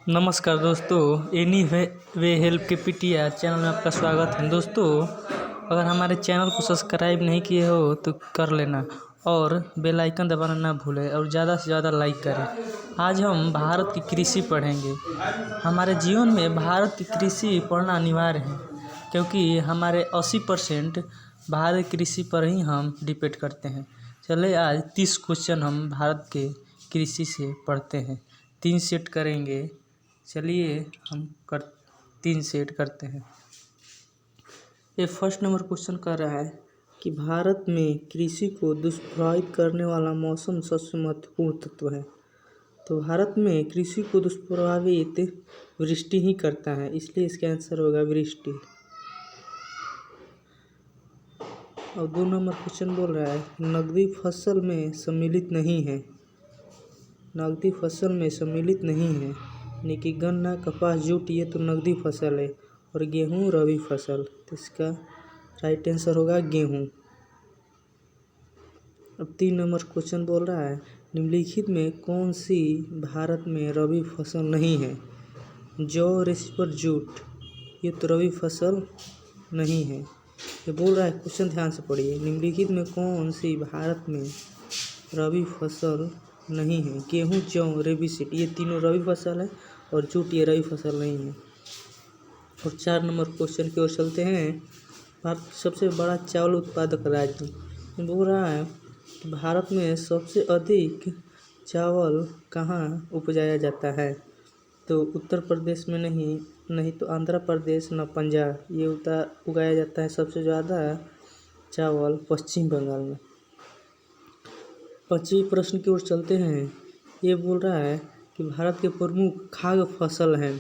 नमस्कार दोस्तों, any way help के पीटीआर चैनल में आपका स्वागत है। दोस्तों, अगर हमारे चैनल को सब्सक्राइब नहीं किए हो तो कर लेना और बेल आइकन दबाना ना भूलें और ज़्यादा से ज़्यादा लाइक करें। आज हम भारत की कृषि पढ़ेंगे। हमारे जीवन में भारत की कृषि पढ़ना अनिवार्य है क्योंकि हमारे 80% भारत कृषि पर ही हम डिपेंड करते हैं। चलिए आज 30 क्वेश्चन हम भारत के कृषि से पढ़ते हैं। 3 सेट करेंगे। चलिए हम 3 सेट करते हैं। ये फर्स्ट नंबर क्वेश्चन कर रहा है कि भारत में कृषि को दुष्प्रभावित करने वाला मौसम सबसे महत्वपूर्ण तत्व है। तो भारत में कृषि को दुष्प्रभावित वृष्टि ही करता है, इसलिए इसका आंसर होगा वृष्टि। और 2 नंबर क्वेश्चन बोल रहा है नकदी फसल में सम्मिलित नहीं है। नकदी फसल में सम्मिलित नहीं है यानी कि गन्ना, कपास, जूट ये तो नकदी फसल है और गेहूँ रबी फसल। तो इसका राइट आंसर होगा गेहूँ। अब 3 नंबर क्वेश्चन बोल रहा है निम्नलिखित में कौन सी भारत में रबी फसल नहीं है। जौ, रेशम, जूट ये तो रबी फसल नहीं है। ये बोल रहा है, क्वेश्चन ध्यान से पढ़िए, निम्नलिखित में कौन सी भारत में रबी फसल नहीं है। गेहूँ, जौ, रेबीसीड ये तीनों रबी फसल है और जूट ये रबी फसल नहीं है। और 4 नंबर क्वेश्चन की ओर चलते हैं। भारत सबसे बड़ा चावल उत्पादक राज्य बोल रहा है कि भारत में सबसे अधिक चावल कहाँ उपजाया जाता है। तो उत्तर प्रदेश में नहीं तो आंध्र प्रदेश न पंजाब ये उगाया जाता है सबसे ज़्यादा चावल पश्चिम बंगाल में। 25 प्रश्न की ओर चलते हैं। ये बोल रहा है कि भारत के प्रमुख खाद्य फसल हैं।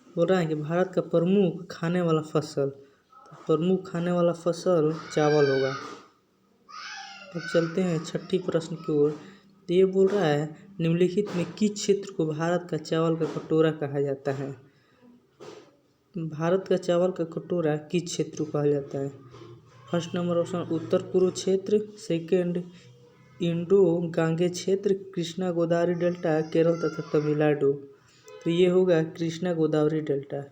बोल रहा है कि भारत का प्रमुख खाने वाला फसल, तो प्रमुख खाने वाला फसल चावल होगा। अब चलते हैं 6 प्रश्न की ओर। तो ये बोल रहा है निम्नलिखित में किस क्षेत्र को भारत का चावल का कटोरा कहा जाता है। भारत का चावल का कटोरा किस क्षेत्र को कहा जाता है। फर्स्ट नंबर ऑप्शन उत्तर पूर्व क्षेत्र, सेकेंड इंडो गांगे क्षेत्र, कृष्णा गोदावरी डेल्टा, केरल तथा तमिलनाडु। तो ये होगा कृष्णा गोदावरी डेल्टा।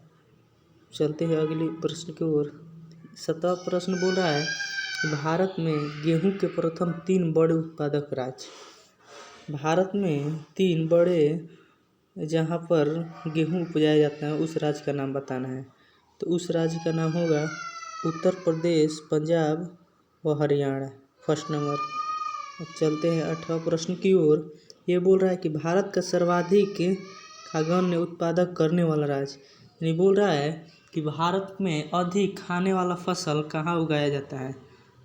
चलते हैं अगली प्रश्न की ओर। 7वां प्रश्न बोल रहा है भारत में गेहूं के प्रथम 3 बड़े उत्पादक राज्य। भारत में 3 बड़े जहां पर गेहूं उपजाया जाता है उस राज्य का नाम बताना है। तो उस राज्य का नाम होगा उत्तर प्रदेश, पंजाब व हरियाणा। First number. अब चलते हैं 8वां प्रश्न की ओर। ये बोल रहा है कि भारत का सर्वाधिक खाद्यान्न उत्पादक करने वाला राज्य, यानी बोल रहा है कि भारत में अधिक खाने वाला फसल कहाँ उगाया जाता है।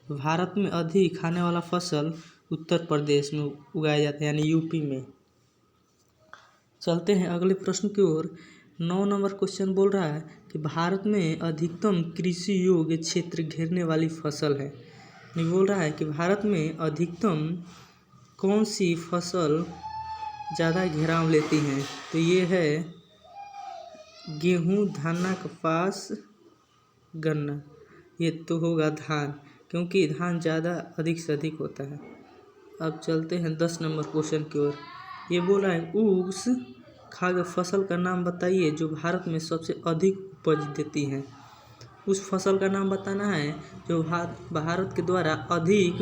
भारत में अधिक खाने वाला फसल उत्तर प्रदेश में उगाया जाता है यानी यूपी में। चलते हैं अगले प्रश्न की ओर। 9 नंबर क्वेश्चन बोल रहा है कि भारत में अधिकतम कृषि योग्य क्षेत्र घेरने वाली फसल है। ये बोल रहा है कि भारत में अधिकतम कौन सी फसल ज़्यादा घेराव लेती हैं। तो ये है गेहूँ, धान, कपास, गन्ना। ये तो होगा धान क्योंकि धान ज़्यादा अधिक से अधिक होता है। अब चलते हैं 10 नंबर क्वेश्चन की ओर। ये बोल रहा है उस खाद्य फसल का नाम बताइए जो भारत में सबसे अधिक उपज देती है। उस फसल का नाम बताना है जो भारत के द्वारा अधिक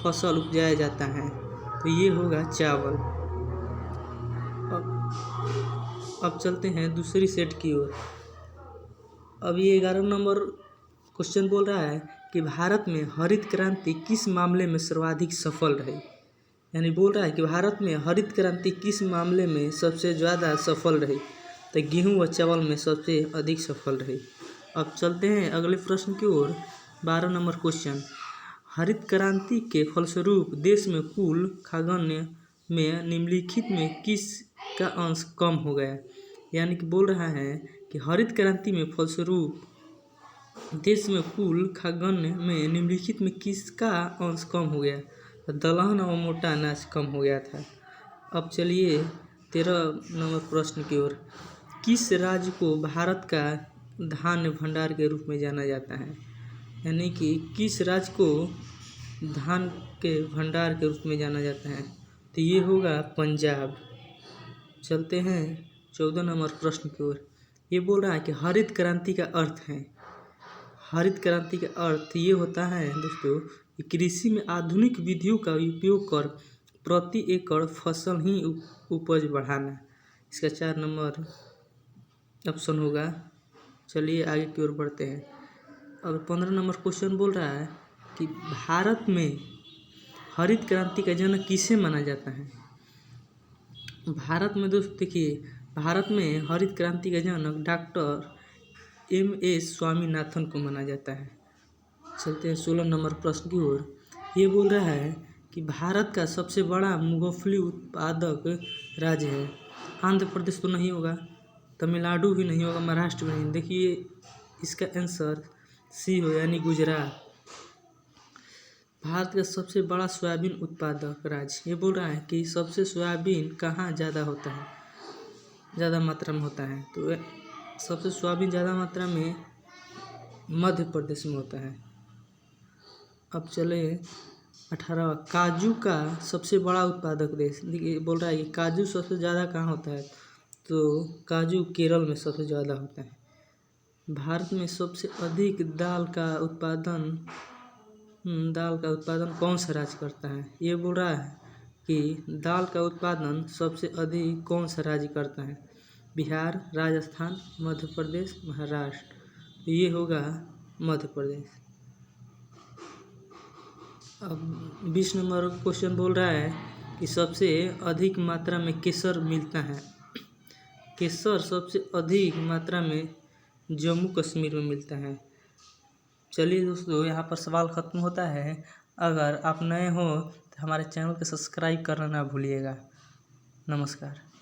फसल उपजाया जाता है। तो ये होगा चावल। अब चलते हैं दूसरी सेट की ओर। अब ये 11 नंबर क्वेश्चन बोल रहा है कि भारत में हरित क्रांति किस मामले में सर्वाधिक सफल रही। यानी बोल रहा है कि भारत में हरित क्रांति किस मामले में सबसे ज़्यादा सफल रही। तो गेहूं व चावल में सबसे अधिक सफल रही। अब चलते हैं अगले प्रश्न की ओर। 12 नंबर क्वेश्चन, हरित क्रांति के फलस्वरूप देश में कुल खाद्यान्न में निम्नलिखित में किस का अंश कम हो गया। यानी कि बोल रहा है कि हरित क्रांति में फलस्वरूप देश में कुल खाद्यान्न में निम्नलिखित में किसका अंश कम हो गया। दलहन और मोटा अनाज कम हो गया था। अब चलिए 13 नंबर प्रश्न की ओर। किस राज्य को भारत का धान्य भंडार के रूप में जाना जाता है। यानी कि किस राज्य को धान के भंडार के रूप में जाना जाता है। तो ये होगा पंजाब। चलते हैं 14 नंबर प्रश्न की ओर। ये बोल रहा है कि हरित क्रांति का अर्थ है। हरित क्रांति का अर्थ ये होता है दोस्तों कि कृषि में आधुनिक विधियों का उपयोग कर प्रति एकड़ फसल ही उपज बढ़ाना। इसका 4 नंबर ऑप्शन होगा। चलिए आगे की ओर बढ़ते हैं। अब 15 नंबर क्वेश्चन बोल रहा है कि भारत में हरित क्रांति का जनक किसे माना जाता है। भारत में दोस्त देखिए, भारत में हरित क्रांति का जनक डॉक्टर M.S. स्वामीनाथन को माना जाता है। चलते हैं 16 नंबर प्रश्न की ओर। ये बोल रहा है कि भारत का सबसे बड़ा मूंगफली उत्पादक राज्य है। आंध्र प्रदेश तो नहीं होगा, तमिलनाडु भी नहीं होगा, महाराष्ट्र भी नहीं। देखिए इसका आंसर सी हो यानी गुजरात। भारत का सबसे बड़ा सोयाबीन उत्पादक राज्य। ये बोल रहा है कि सबसे सोयाबीन कहाँ ज़्यादा होता है, ज़्यादा मात्रा में होता है। तो सबसे सोयाबीन ज़्यादा मात्रा में मध्य प्रदेश में होता है। अब चले 18वां, काजू का सबसे बड़ा उत्पादक देश। देखिए बोल रहा है कि काजू सबसे ज़्यादा कहाँ होता है, तो काजू केरल में सबसे ज़्यादा होता है। भारत में सबसे अधिक दाल का उत्पादन कौन सा राज्य करता है। ये बोल रहा है कि दाल का उत्पादन सबसे अधिक कौन सा राज्य करता है। बिहार, राजस्थान, मध्य प्रदेश, महाराष्ट्र। ये होगा मध्य प्रदेश। अब 20 नंबर क्वेश्चन बोल रहा है कि सबसे अधिक मात्रा में केसर मिलता है। केसर सबसे अधिक मात्रा में जम्मू कश्मीर में मिलता है। चलिए दोस्तों, यहाँ पर सवाल ख़त्म होता है। अगर आप नए हो तो हमारे चैनल को सब्सक्राइब करना ना भूलिएगा। नमस्कार।